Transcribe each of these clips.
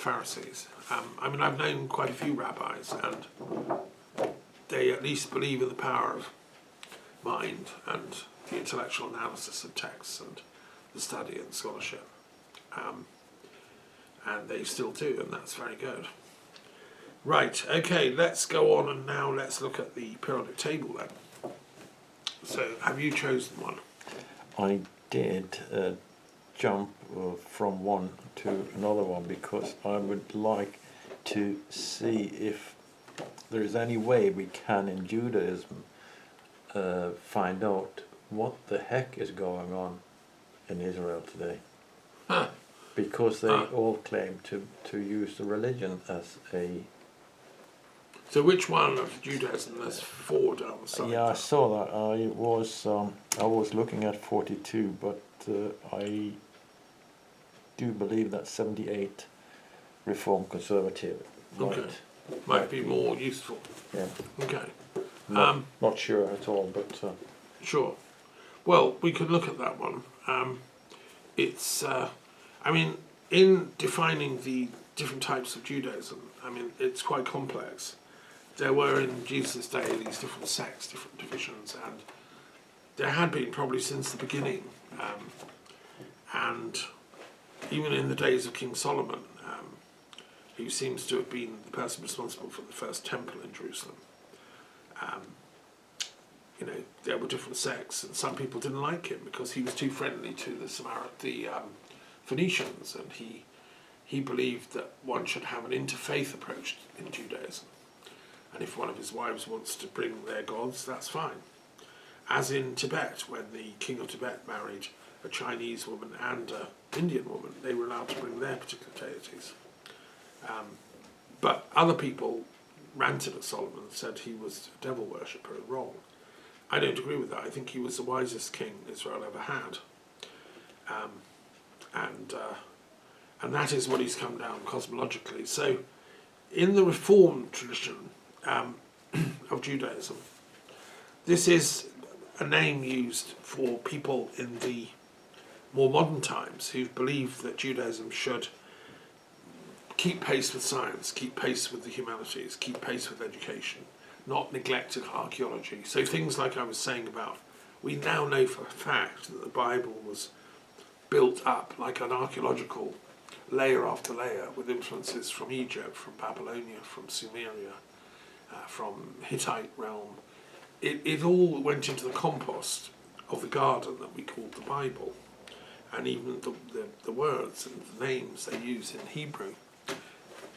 Pharisees. I mean, I've known quite a few rabbis, and they at least believe in the power of mind and the intellectual analysis of texts and the study and scholarship. And they still do, and that's very good. Right, okay, let's go on, and now let's look at the periodic table then. So, have you chosen one? I did jump from one to another one because I would like to see if there is any way we can in Judaism find out what the heck is going on in Israel today. Huh. Because they all claim to use the religion as a... So which one of Judaism? There's 4 down the side. Yeah, I saw that. I was looking at 42, but I do believe that 78 Reform Conservative might be more useful. Yeah. Okay. Not sure at all, but... Sure. Well, we could look at that one. It's... I mean, in defining the different types of Judaism, I mean, it's quite complex. There were in Jesus' day these different sects, different divisions, and there had been probably since the beginning. And even in the days of King Solomon, who seems to have been the person responsible for the first temple in Jerusalem, you know, there were different sects, and some people didn't like him because he was too friendly to the Phoenicians, and he believed that one should have an interfaith approach in Judaism. And if one of his wives wants to bring their gods, that's fine. As in Tibet, when the king of Tibet married a Chinese woman and an Indian woman, they were allowed to bring their particular deities. But other people ranted at Solomon and said he was a devil worshipper and wrong. I don't agree with that. I think he was the wisest king Israel ever had. And that is what he's come down cosmologically. So in the Reformed tradition of Judaism, this is a name used for people in the more modern times who believe that Judaism should keep pace with science, keep pace with the humanities, keep pace with education, not neglect archaeology. So things like I was saying about, we now know for a fact that the Bible was built up like an archaeological layer after layer with influences from Egypt, from Babylonia, from Sumeria, from Hittite realm. It all went into the compost of the garden that we called the Bible, and even the words and the names they use in Hebrew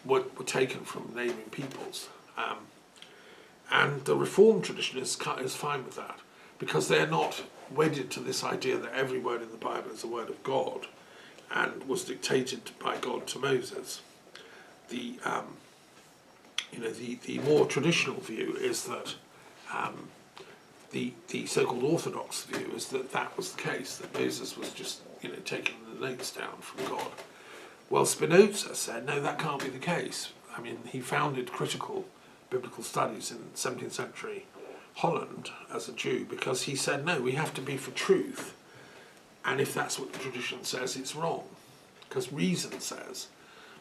were taken from neighbouring peoples. And the Reformed tradition is fine with that, because they're not wedded to this idea that every word in the Bible is a word of God and was dictated by God to Moses. The more traditional view is that the so-called Orthodox view is that was the case, that Moses was just taking the notes down from God. Well, Spinoza said, no, that can't be the case. I mean, he founded critical biblical studies in 17th century Holland as a Jew because he said, no, we have to be for truth. And if that's what the tradition says, it's wrong. Because reason says,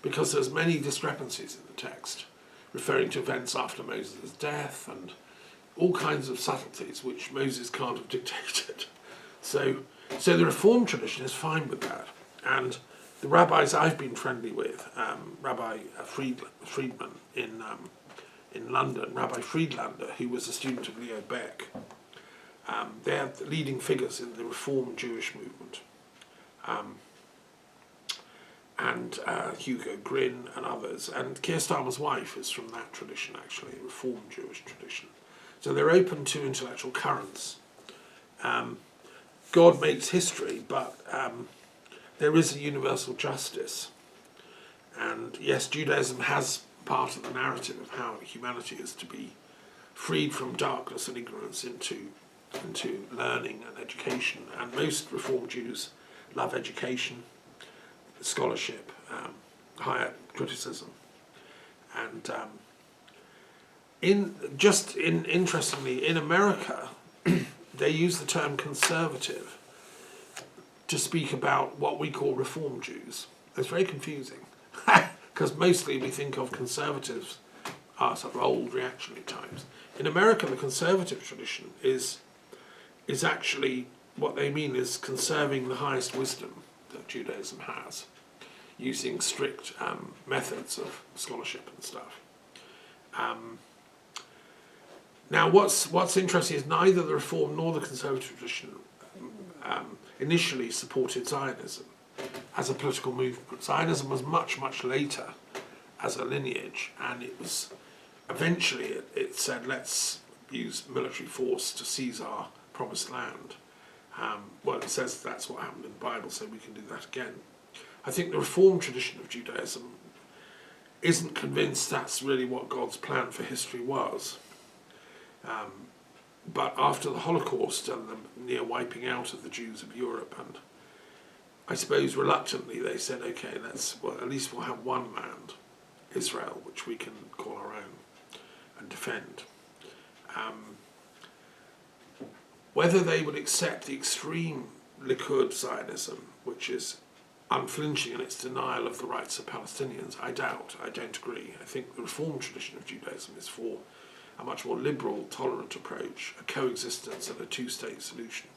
because there's many discrepancies in the text, referring to events after Moses' death and all kinds of subtleties which Moses can't have dictated. So the Reformed tradition is fine with that. And the rabbis I've been friendly with, Rabbi Friedman in London, Rabbi Friedlander, who was a student of Leo Beck, they're the leading figures in the Reformed Jewish movement. And Hugo Gryn and others. And Keir Starmer's wife is from that tradition, actually, Reformed Jewish tradition. So they're open to intellectual currents. God makes history, but there is a universal justice. And yes, Judaism has part of the narrative of how humanity is to be freed from darkness and ignorance into learning and education. And most Reformed Jews love education, scholarship, higher criticism. And interestingly, in America, they use the term conservative to speak about what we call Reform Jews. It's very confusing, because mostly we think of conservatives as sort of old reactionary types. In America, the conservative tradition is actually, what they mean is conserving the highest wisdom that Judaism has, using strict methods of scholarship and stuff. Now, what's interesting is neither the Reform nor the conservative tradition initially supported Zionism as a political movement. Zionism was much, much later as a lineage, and it was eventually it said, let's use military force to seize our promised land. Well, it says that's what happened in the Bible, so we can do that again. I think the Reform tradition of Judaism isn't convinced that's really what God's plan for history was. But after the Holocaust and the near wiping out of the Jews of Europe, and I suppose reluctantly they said, okay, at least we'll have one land, Israel, which we can call our own and defend. Whether they would accept the extreme Likud Zionism, which is unflinching in its denial of the rights of Palestinians, I doubt. I don't agree. I think the Reform tradition of Judaism is for a much more liberal, tolerant approach, a coexistence and a two-state solution.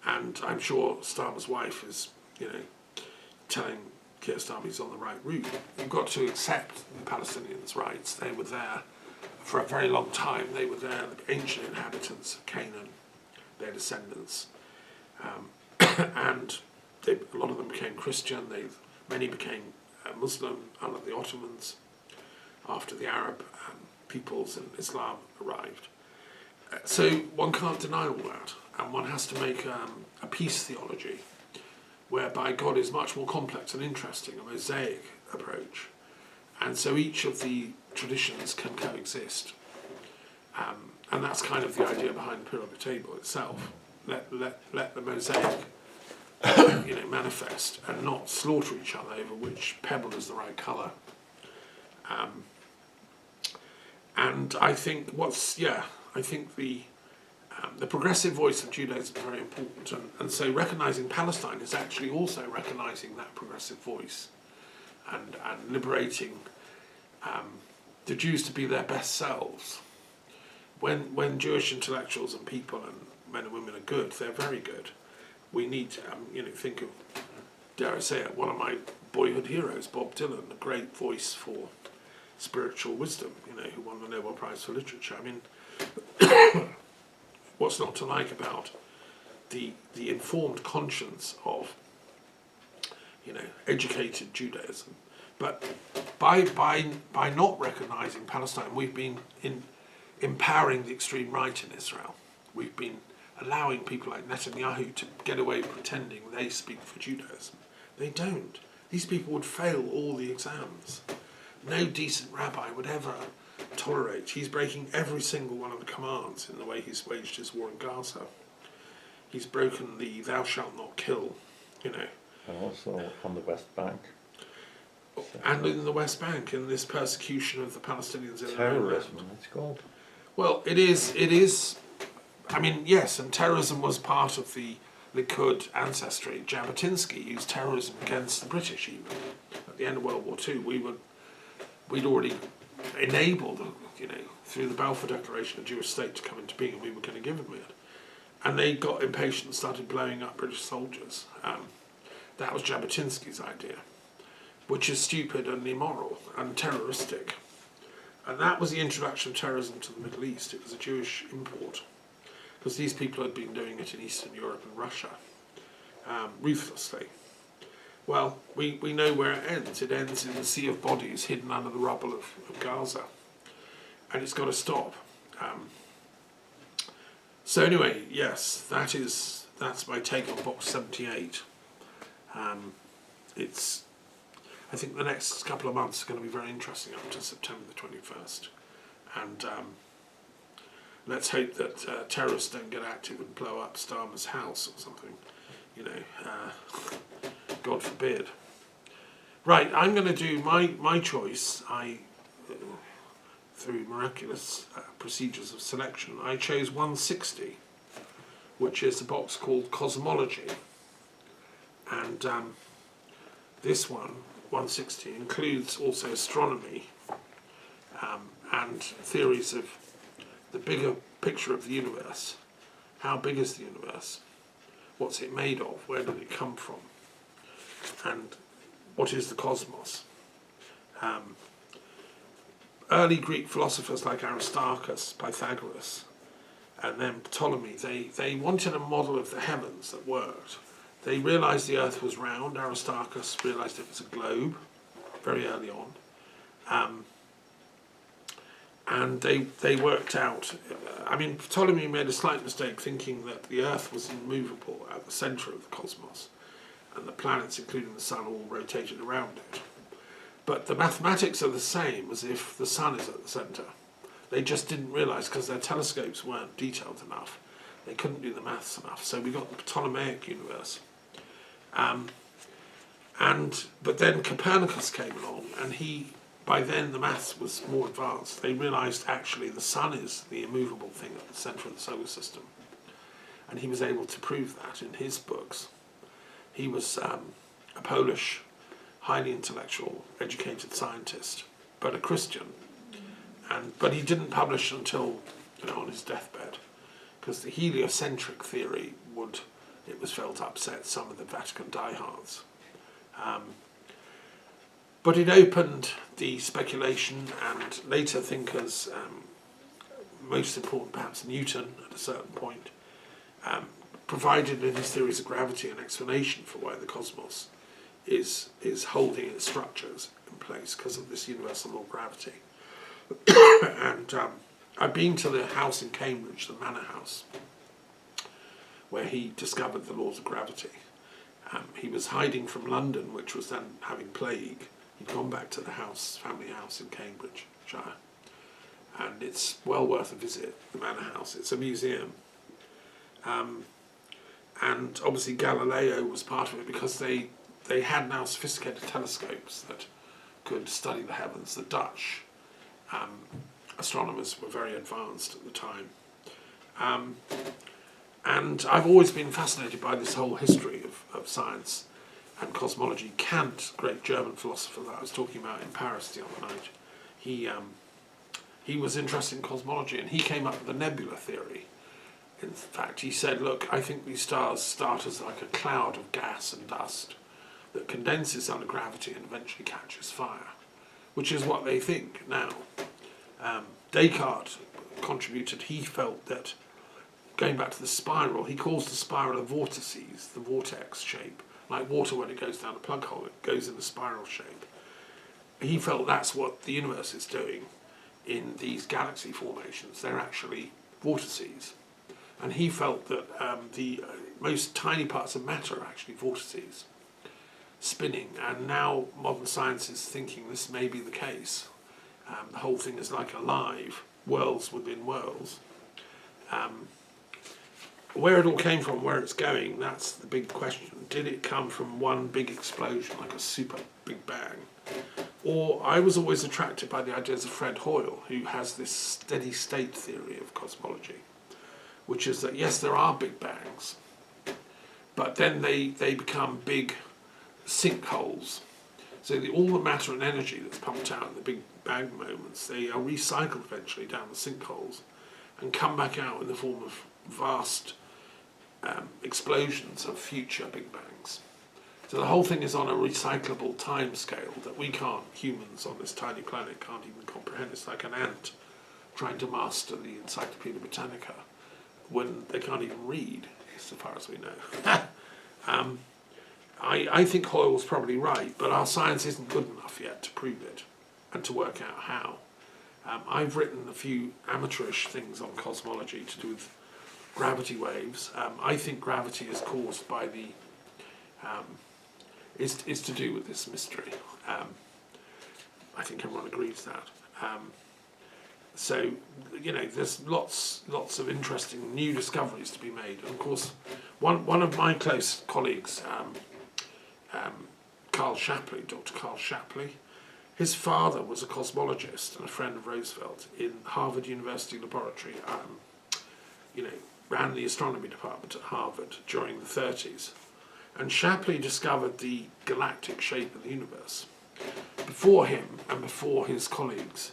And I'm sure Starmer's wife is, telling Keir Starmer he's on the right route. You've got to accept the Palestinians' rights. They were there for a very long time. They were there, the ancient inhabitants of Canaan, their descendants. And a lot of them became Christian. Many became Muslim under the Ottomans after the Arab peoples and Islam arrived. So one can't deny all that, and one has to make a peace theology whereby God is much more complex and interesting, a mosaic approach. And so each of the traditions can coexist. And that's kind of the idea behind the periodic table itself. Let the mosaic manifest and not slaughter each other over which pebble is the right colour. And I think the progressive voice of Judaism is very important, and so recognising Palestine is actually also recognising that progressive voice and liberating the Jews to be their best selves. When Jewish intellectuals and people and men and women are good, they're very good. We need to, think of, dare I say it, one of my boyhood heroes, Bob Dylan, a great voice for spiritual wisdom, who won the Nobel Prize for Literature. I mean, what's not to like about the informed conscience of, educated Judaism? But by not recognising Palestine, we've been empowering the extreme right in Israel. We've been allowing people like Netanyahu to get away pretending they speak for Judaism. They don't. These people would fail all the exams. No decent rabbi would ever tolerate. He's breaking every single one of the commands in the way he's waged his war in Gaza. He's broken the thou shalt not kill, And also on the West Bank. And in the West Bank, in this persecution of the Palestinians in their own land. Terrorism, it's called. Well, it is. I mean, yes, and terrorism was part of the Likud ancestry. Jabotinsky used terrorism against the British even. At the end of World War II, we'd already enabled, through the Balfour Declaration, a Jewish state to come into being, and we were going to give them it. And they got impatient and started blowing up British soldiers. That was Jabotinsky's idea, which is stupid and immoral and terroristic. And that was the introduction of terrorism to the Middle East. It was a Jewish import, because these people had been doing it in Eastern Europe and Russia, ruthlessly. Well, we know where it ends. It ends in the sea of bodies hidden under the rubble of Gaza. And it's got to stop. So anyway, yes, that's my take on Box 78. I think the next couple of months are going to be very interesting up to September the 21st. And let's hope that terrorists don't get active and blow up Starmer's house or something. God forbid. Right, I'm going to do my choice. Through miraculous procedures of selection, I chose 160, which is a box called Cosmology. And this one, 160 includes also astronomy and theories of the bigger picture of the universe. How big is the universe? What's it made of? Where did it come from? And what is the cosmos? Early Greek philosophers like Aristarchus, Pythagoras, and then Ptolemy, they wanted a model of the heavens that worked. They realised the earth was round. Aristarchus realised it was a globe very early on. And they worked out, Ptolemy made a slight mistake thinking that the earth was immovable at the centre of the cosmos, and the planets, including the sun, all rotated around it. But the mathematics are the same as if the sun is at the centre. They just didn't realise, because their telescopes weren't detailed enough, they couldn't do the maths enough, so we got the Ptolemaic universe. But then Copernicus came along, and by then the maths was more advanced. They realised actually the sun is the immovable thing at the centre of the solar system. And he was able to prove that in his books. He was a Polish, highly intellectual, educated scientist, but a Christian. But he didn't publish until on his deathbed, because the heliocentric theory it was felt upset some of the Vatican diehards. But it opened the speculation, and later thinkers, most important perhaps Newton at a certain point, provided in his theories of gravity an explanation for why the cosmos is holding its structures in place because of this universal law of gravity. And I've been to the house in Cambridge, the Manor House, where he discovered the laws of gravity. He was hiding from London, which was then having plague. He'd gone back to the family house in Cambridgeshire, and it's well worth a visit, the Manor House. It's a museum. And obviously Galileo was part of it, because they had now sophisticated telescopes that could study the heavens. The Dutch astronomers were very advanced at the time. And I've always been fascinated by this whole history of science and cosmology. Kant, great German philosopher that I was talking about in Paris the other night, he was interested in cosmology, and he came up with the nebula theory. In fact, he said, look, I think these stars start as like a cloud of gas and dust that condenses under gravity and eventually catches fire, which is what they think now. Descartes contributed. He felt that, going back to the spiral, he calls the spiral a vortices, the vortex shape. Like water, when it goes down a plug hole, it goes in a spiral shape. He felt that's what the universe is doing in these galaxy formations. They're actually vortices. And he felt that the most tiny parts of matter are actually vortices, spinning. And now modern science is thinking this may be the case. The whole thing is like alive, worlds within worlds. Where it all came from, where it's going, that's the big question. Did it come from one big explosion, like a super big bang? Or I was always attracted by the ideas of Fred Hoyle, who has this steady state theory of cosmology, which is that, yes, there are big bangs, but then they become big sinkholes. So all the matter and energy that's pumped out in the big bang moments, they are recycled eventually down the sinkholes and come back out in the form of vast explosions of future big bangs. So the whole thing is on a recyclable time scale that we can't, humans on this tiny planet, can't even comprehend. It's like an ant trying to master the Encyclopedia Britannica when they can't even read, so far as we know. I think Hoyle's probably right, but our science isn't good enough yet to prove it and to work out how. I've written a few amateurish things on cosmology to do with gravity waves. I think gravity is caused by is to do with this mystery. I think everyone agrees that. So, there's lots of interesting new discoveries to be made. And of course, one of my close colleagues, Carl Shapley, Dr. Carl Shapley, his father was a cosmologist and a friend of Roosevelt in Harvard University Laboratory. Ran the astronomy department at Harvard during the 30s. And Shapley discovered the galactic shape of the universe. before him and before his colleagues,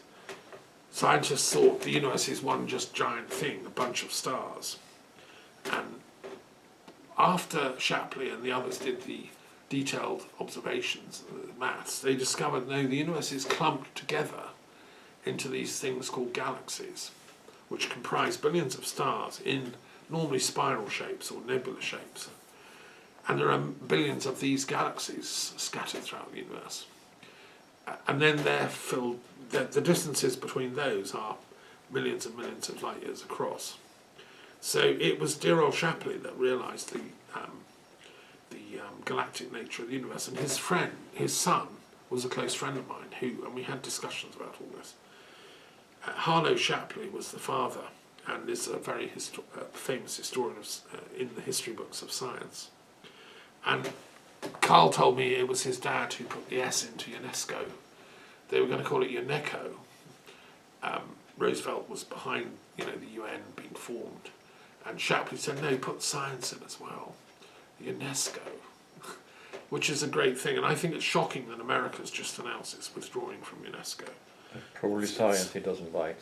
scientists thought the universe is one just giant thing, a bunch of stars. And after Shapley and the others did the detailed observations, the maths, they discovered, no, the universe is clumped together into these things called galaxies, which comprise billions of stars in normally spiral shapes or nebula shapes. And there are billions of these galaxies scattered throughout the universe. And then they're filled, the distances between those are millions and millions of light years across. So it was dear old Shapley that realised the galactic nature of the universe. And his friend, his son, was a close friend of mine and we had discussions about all this. Harlow Shapley was the father and is a very famous historian in the history books of science. And Carl told me it was his dad who put the S into UNESCO. They were going to call it UNESCO. Roosevelt was behind, the UN being formed. And Shapley said, no, put science in as well. UNESCO. Which is a great thing. And I think it's shocking that America's just announced it's withdrawing from UNESCO. Probably science he doesn't like.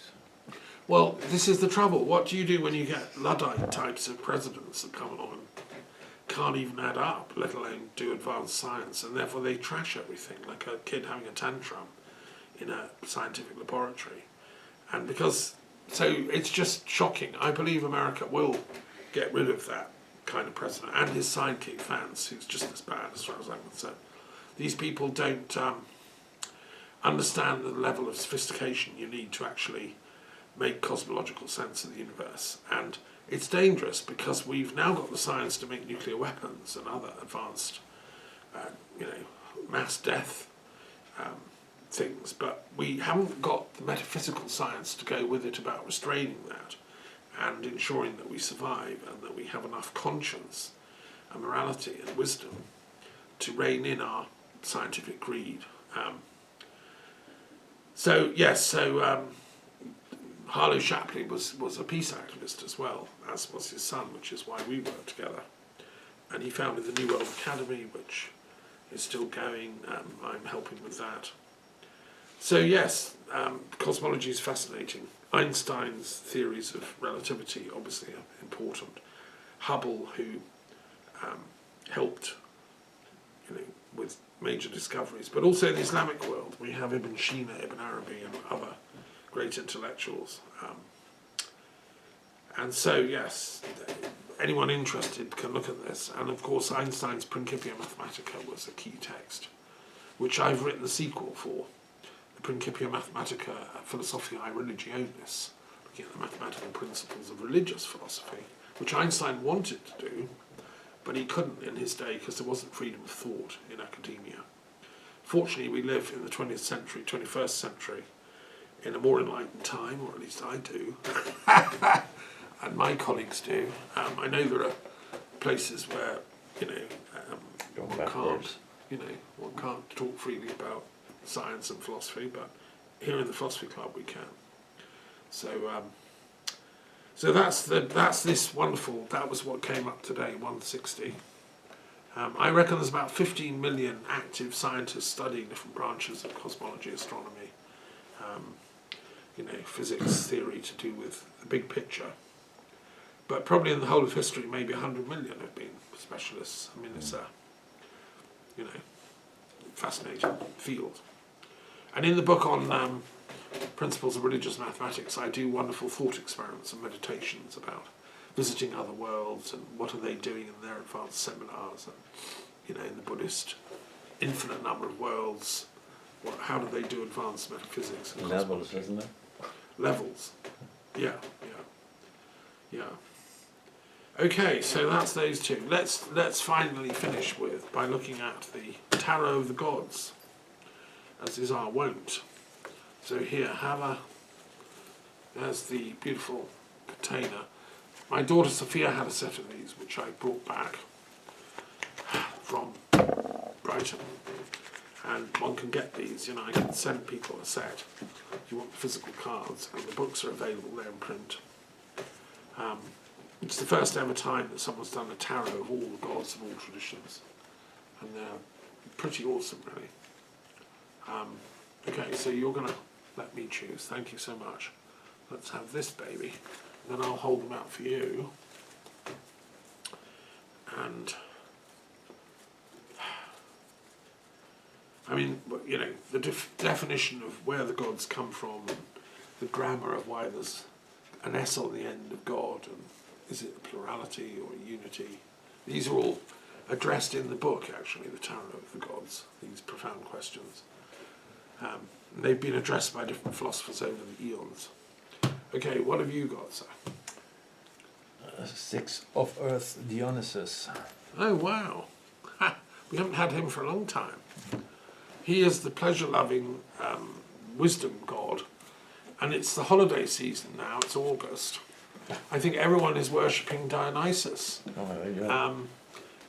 Well, this is the trouble. What do you do when you get Luddite types of presidents that come along and can't even add up, let alone do advanced science, and therefore they trash everything, like a kid having a tantrum in a scientific laboratory. And so it's just shocking. I believe America will get rid of that kind of president and his sidekick Vance, who's just as bad as far as I'm concerned. These people don't understand the level of sophistication you need to actually make cosmological sense of the universe. And it's dangerous because we've now got the science to make nuclear weapons and other advanced, mass death things, but we haven't got the metaphysical science to go with it about restraining that and ensuring that we survive and that we have enough conscience and morality and wisdom to rein in our scientific greed. Harlow Shapley was a peace activist as well, as was his son, which is why we worked together. And he founded the New World Academy, which is still going. I'm helping with that. So yes, cosmology is fascinating. Einstein's theories of relativity obviously are important. Hubble, who helped with major discoveries, but also the Islamic world. We have Ibn Sina, Ibn Arabi, and other great intellectuals. And so, yes, anyone interested can look at this. And of course, Einstein's Principia Mathematica was a key text, which I've written the sequel for, the Principia Mathematica Philosophiae Religionis, looking at the mathematical principles of religious philosophy, which Einstein wanted to do, but he couldn't in his day because there wasn't freedom of thought in academia. Fortunately, we live in the 20th century, 21st century, in a more enlightened time, or at least I do, and my colleagues do. I know there are places where, one can't talk freely about science and philosophy, but here in the Philosophy Club we can. So that's this wonderful. That was what came up today, 160. I reckon there's about 15 million active scientists studying different branches of cosmology, astronomy, physics, theory to do with the big picture. But probably in the whole of history, maybe 100 million have been specialists. I mean, it's a, fascinating field. And in the book on principles of religious mathematics, I do wonderful thought experiments and meditations about visiting other worlds and what are they doing in their advanced seminars, and in the Buddhist infinite number of worlds, how do they do advanced metaphysics and levels, isn't it? Levels, yeah. Okay, so that's those two. Let's finally finish by looking at the Tarot of the Gods, as is our wont. So here, there's the beautiful container. My daughter Sophia had a set of these, which I brought back from Brighton. And one can get these, I can send people a set if you want physical cards, and the books are available there in print. It's the first ever time that someone's done a tarot of all the gods of all traditions, and they're pretty awesome, really. Okay, so you're going to let me choose. Thank you so much. Let's have this baby. Then I'll hold them out for you. And I mean, you know, the definition of where the gods come from, and the grammar of why there's an S on the end of God, and is it a plurality or a unity? These are all addressed in the book, actually, the Tarot of the Gods, these profound questions. They've been addressed by different philosophers over the eons. Okay, what have you got, sir? 6 of Earth, Dionysus. Oh, wow. Ha, we haven't had him for a long time. He is the pleasure-loving wisdom god, and it's the holiday season now, it's August. I think everyone is worshipping Dionysus.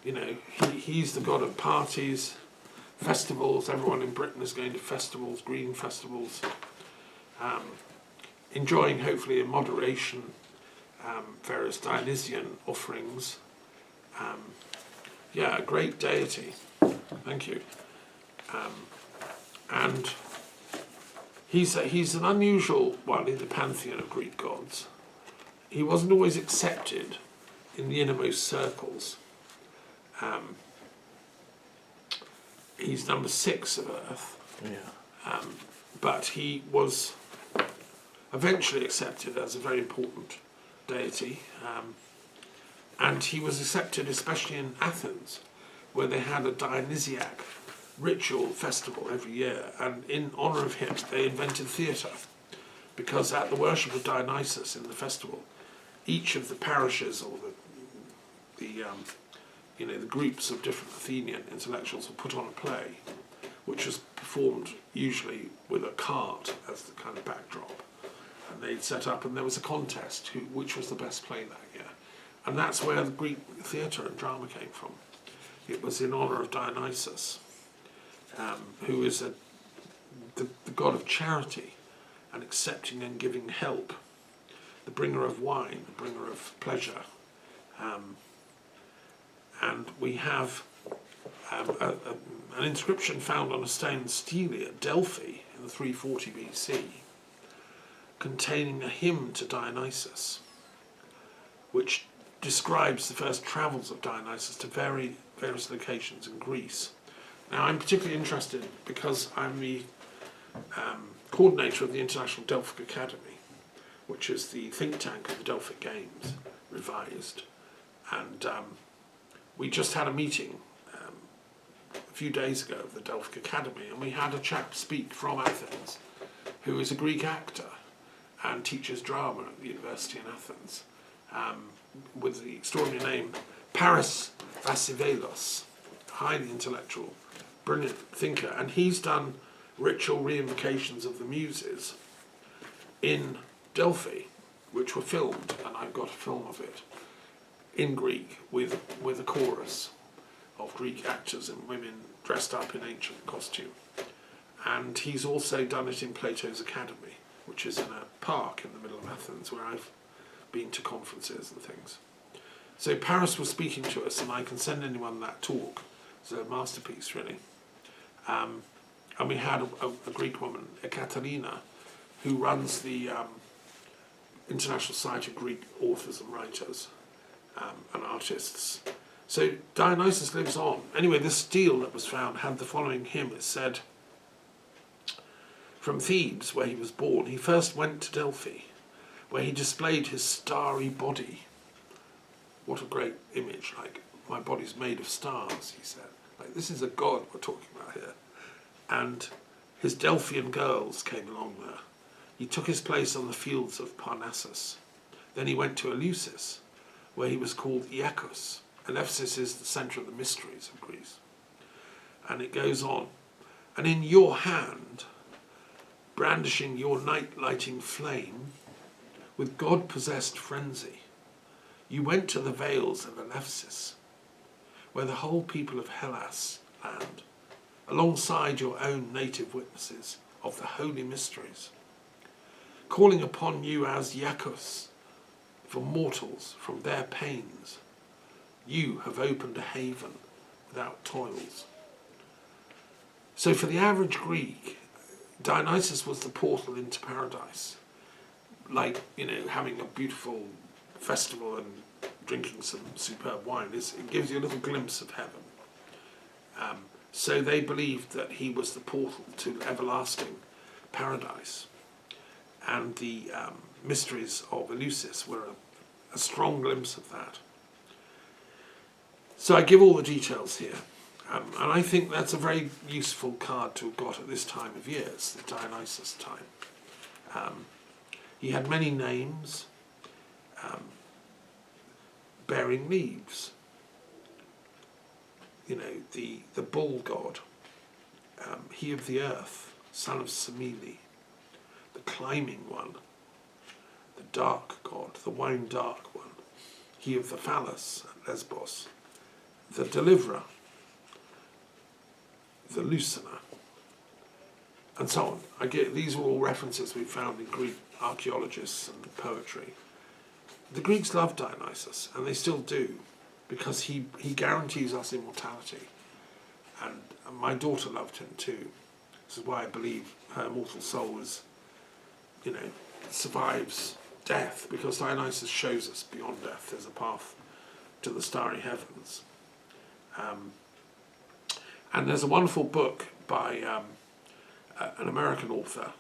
You know, he's the god of parties, festivals. Everyone in Britain is going to festivals, green festivals, enjoying, hopefully in moderation, various Dionysian offerings. Yeah, a great deity. Thank you. And he's an unusual one in the pantheon of Greek gods. He wasn't always accepted in the innermost circles. He's number 6 of Earth. Yeah. But he was eventually accepted as a very important deity. And he was accepted especially in Athens, where they had a Dionysiac ritual festival every year. And in honour of him, they invented theatre. Because at the worship of Dionysus in the festival, each of the parishes or the groups of different Athenian intellectuals would put on a play, which was performed usually with a cart as the kind of backdrop. And they'd set up, and there was a contest which was the best play that year. And that's where the Greek theatre and drama came from. It was in honour of Dionysus, who is the god of charity and accepting and giving help, the bringer of wine, the bringer of pleasure. And we have an inscription found on a stone stele at Delphi in the 340 BC containing a hymn to Dionysus, which describes the first travels of Dionysus to various locations in Greece. Now, I'm particularly interested because I'm the coordinator of the International Delphic Academy, which is the think tank of the Delphic Games, revised. And we just had a meeting a few days ago of the Delphic Academy, and we had a chap speak from Athens who is a Greek actor and teaches drama at the university in Athens, with the extraordinary name Paris Vassivelos, highly intellectual, brilliant thinker, and he's done ritual reinvocations of the Muses in Delphi, which were filmed, and I've got a film of it, in Greek with a chorus of Greek actors and women dressed up in ancient costume. And he's also done it in Plato's Academy, which is in a park in the middle of Athens where I've been to conferences and things. So Paris was speaking to us, and I can send anyone that talk. It's a masterpiece, really. And we had a Greek woman, Ekaterina, who runs the International Society of Greek Authors and Writers and Artists. So Dionysus lives on. Anyway, this stele that was found had the following hymn. It said, from Thebes, where he was born, he first went to Delphi, where he displayed his starry body. What a great image, like, my body's made of stars, he said. Like, this is a god we're talking about here. And his Delphian girls came along there. He took his place on the fields of Parnassus. Then he went to Eleusis, where he was called Iacchus. And Ephesus is the centre of the mysteries of Greece. And it goes on. And in your hand, brandishing your night-lighting flame, with God-possessed frenzy, you went to the vales of Ephesus, where the whole people of Hellas land, alongside your own native witnesses of the holy mysteries, calling upon you as Iacchus for mortals from their pains. You have opened a haven without toils. So for the average Greek, Dionysus was the portal into paradise. Like, having a beautiful festival and drinking some superb wine, it gives you a little glimpse of heaven. So they believed that he was the portal to everlasting paradise. And the mysteries of Eleusis were a strong glimpse of that. So I give all the details here. And I think that's a very useful card to have got at this time of year. It's the Dionysus time. He had many names, bearing leaves. The bull god, he of the earth, son of Semele, the climbing one, the dark god, the wine dark one, he of the phallus at Lesbos, the deliverer, the loosener, and so on. These are all references we found in Greek archaeologists and poetry. The Greeks loved Dionysus, and they still do, because he guarantees us immortality. And my daughter loved him too. This is why I believe her immortal soul survives death, because Dionysus shows us beyond death there's a path to the starry heavens. And there's a wonderful book by an American author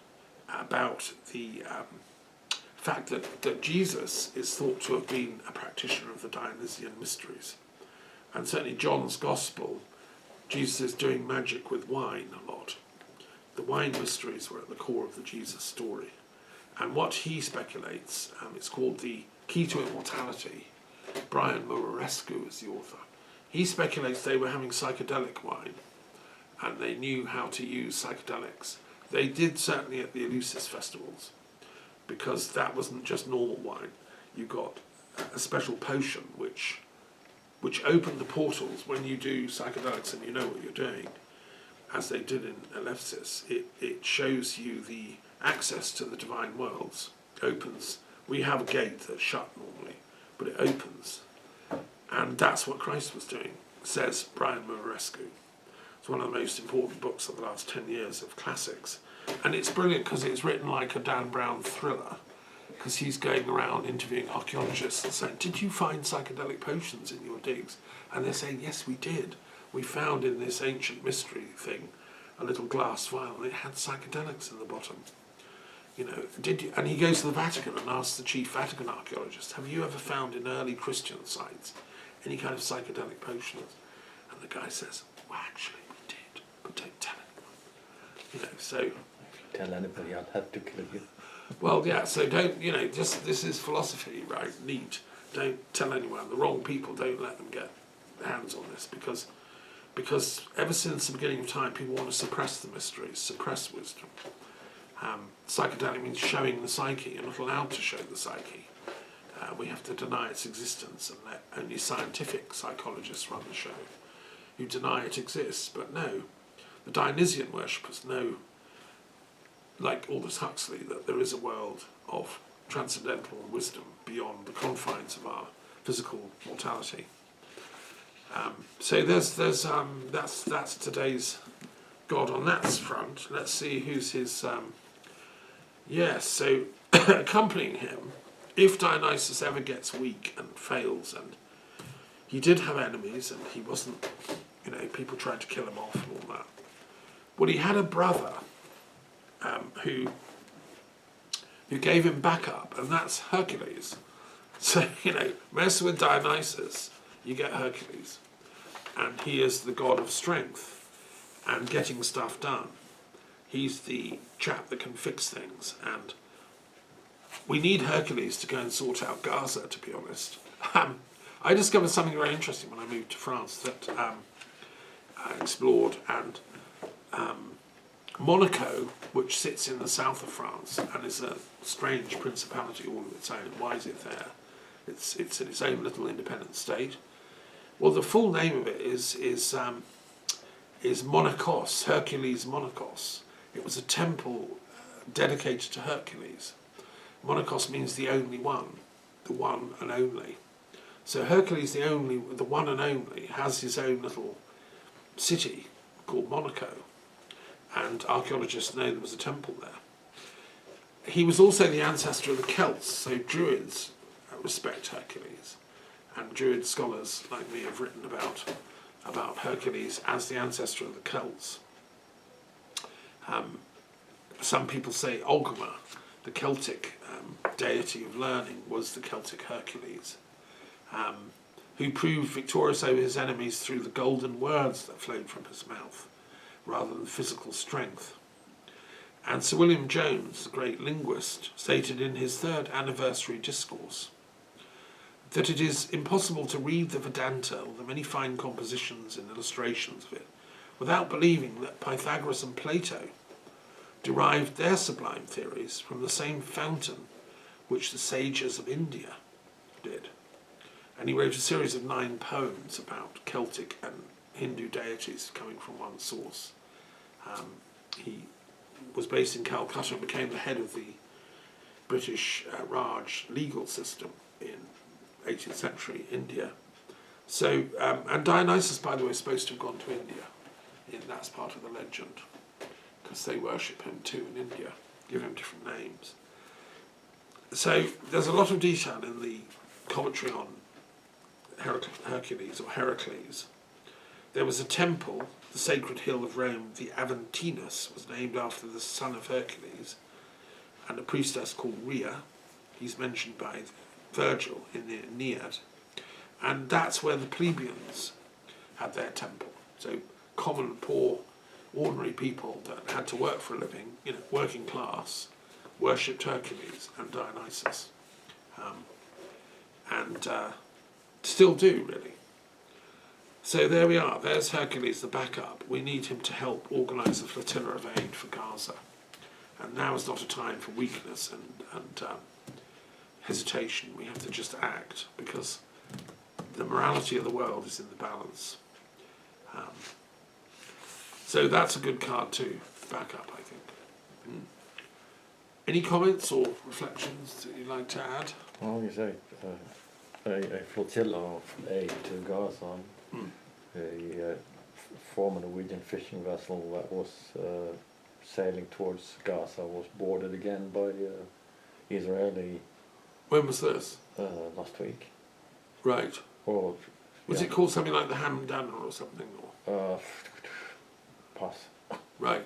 about the fact that Jesus is thought to have been a practitioner of the Dionysian mysteries. And certainly John's Gospel, Jesus is doing magic with wine a lot. The wine mysteries were at the core of the Jesus story. And what he speculates, it's called The Key to Immortality. Brian Muraresku is the author. He speculates they were having psychedelic wine, and they knew how to use psychedelics. They did certainly at the Eleusis festivals, because that wasn't just normal wine. You got a special potion which opened the portals when you do psychedelics and you know what you're doing, as they did in Eleusis. It shows you the access to the divine worlds. Opens. We have a gate that's shut normally, but it opens. And that's what Christ was doing, says Brian Muraresku. It's one of the most important books of the last 10 years of classics. And it's brilliant because it's written like a Dan Brown thriller, because he's going around interviewing archaeologists and saying, did you find psychedelic potions in your digs? And they're saying, yes, we did. We found in this ancient mystery thing a little glass vial, and it had psychedelics in the bottom. Did you? And he goes to the Vatican and asks the chief Vatican archaeologist, have you ever found in early Christian sites any kind of psychedelic potions? And the guy says, well, actually, we did, but don't tell anyone. So... If you tell anybody, I'll have to kill you. Well, yeah, so don't, this is philosophy, right? Neat. Don't tell anyone. The wrong people, don't let them get hands on this, because ever since the beginning of time, people want to suppress the mysteries, suppress wisdom. Psychedelic means showing the psyche. You're not allowed to show the psyche. We have to deny its existence and let only scientific psychologists run the show, who deny it exists. But no, the Dionysian worshippers know, like Aldous Huxley, that there is a world of transcendental wisdom beyond the confines of our physical mortality. So that's today's God on that front. Let's see who's his. So accompanying him, if Dionysus ever gets weak and fails, and he did have enemies, and he wasn't, people tried to kill him off and all that. Well, he had a brother who gave him backup, and that's Hercules. So, mess with Dionysus, you get Hercules. And he is the god of strength and getting stuff done. He's the chap that can fix things, and we need Hercules to go and sort out Gaza, to be honest. I discovered something very interesting when I moved to France that I explored, and Monaco, which sits in the south of France and is a strange principality all of its own. Why is it there? It's in its own little independent state. Well, the full name of it is Monachos, Hercules Monachos. It was a temple dedicated to Hercules. Monachos means the only one, the one and only. So Hercules, the one and only, has his own little city called Monaco. and archaeologists know there was a temple there. He was also the ancestor of the Celts, so Druids respect Hercules, and Druid scholars like me have written about Hercules as the ancestor of the Celts. Some people say Ogma, the Celtic deity of learning, was the Celtic Hercules, who proved victorious over his enemies through the golden words that flowed from his mouth, rather than physical strength. And Sir William Jones, the great linguist, stated in his 3rd anniversary discourse that it is impossible to read the Vedanta or the many fine compositions and illustrations of it without believing that Pythagoras and Plato derived their sublime theories from the same fountain which the sages of India did. And he wrote a series of 9 poems about Celtic and Hindu deities coming from one source. He was based in Calcutta and became the head of the British Raj legal system in 18th century India. So, and Dionysus, by the way, is supposed to have gone to India. That's part of the legend, because they worship him too in India, give him different names. So there's a lot of detail in the commentary on Hercules or Heracles. There was a temple, the sacred hill of Rome, the Aventinus, was named after the son of Hercules, and a priestess called Rhea. He's mentioned by Virgil in the Aeneid, and that's where the plebeians had their temple. So common, poor, ordinary people that had to work for a living, working class, worshipped Hercules and Dionysus, and still do, really. So there we are, there's Hercules, the backup. We need him to help organise a flotilla of aid for Gaza. And now is not a time for weakness and hesitation. We have to just act, because the morality of the world is in the balance. So that's a good card too, backup, I think. Any comments or reflections that you'd like to add? Well, you say a flotilla of aid to Gaza. A former Norwegian fishing vessel that was sailing towards Gaza was boarded again by Israeli. When was this? Last week. Right. Or was it called something like the Hamdana or something? Or? Pass. Right.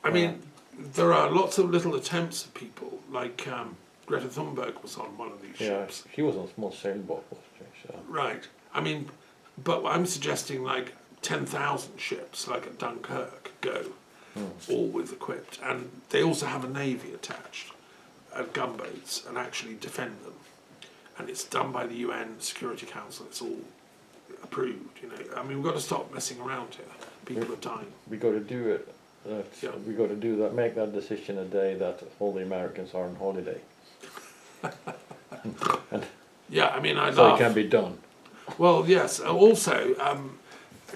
I mean, there are lots of little attempts of people, like Greta Thunberg was on one of these ships. He was on a small sailboat. Right. I mean, but I'm suggesting like 10,000 ships, like at Dunkirk, go, all with equipped. And they also have a navy attached, gunboats, and actually defend them. And it's done by the UN Security Council. It's all approved, I mean, we've got to stop messing around here. People are dying. We got to do it. We got to do that. Make that decision a day that all the Americans are on holiday. Yeah, I mean, I so laugh. It can be done. Well, yes. Also,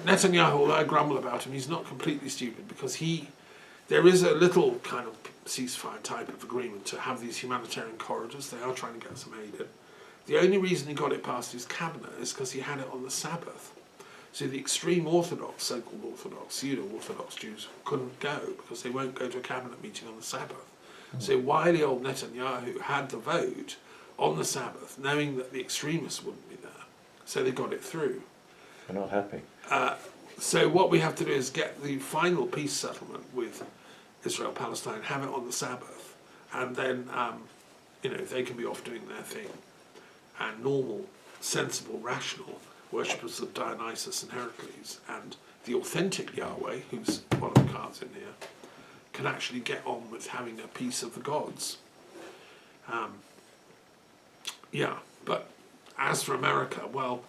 Netanyahu, although I grumble about him, he's not completely stupid, because there is a little kind of ceasefire type of agreement to have these humanitarian corridors. They are trying to get some aid in. The only reason he got it past his cabinet is because he had it on the Sabbath. So the extreme Orthodox, so-called Orthodox, pseudo-Orthodox Jews couldn't go because they won't go to a cabinet meeting on the Sabbath. So wily old Netanyahu had the vote on the Sabbath, knowing that the extremists wouldn't be there. So they got it through. They're not happy. So what we have to do is get the final peace settlement with Israel-Palestine, have it on the Sabbath, and then they can be off doing their thing. And normal, sensible, rational worshippers of Dionysus and Heracles and the authentic Yahweh, who's one of the cards in here, can actually get on with having a piece of the gods. But as for America, well,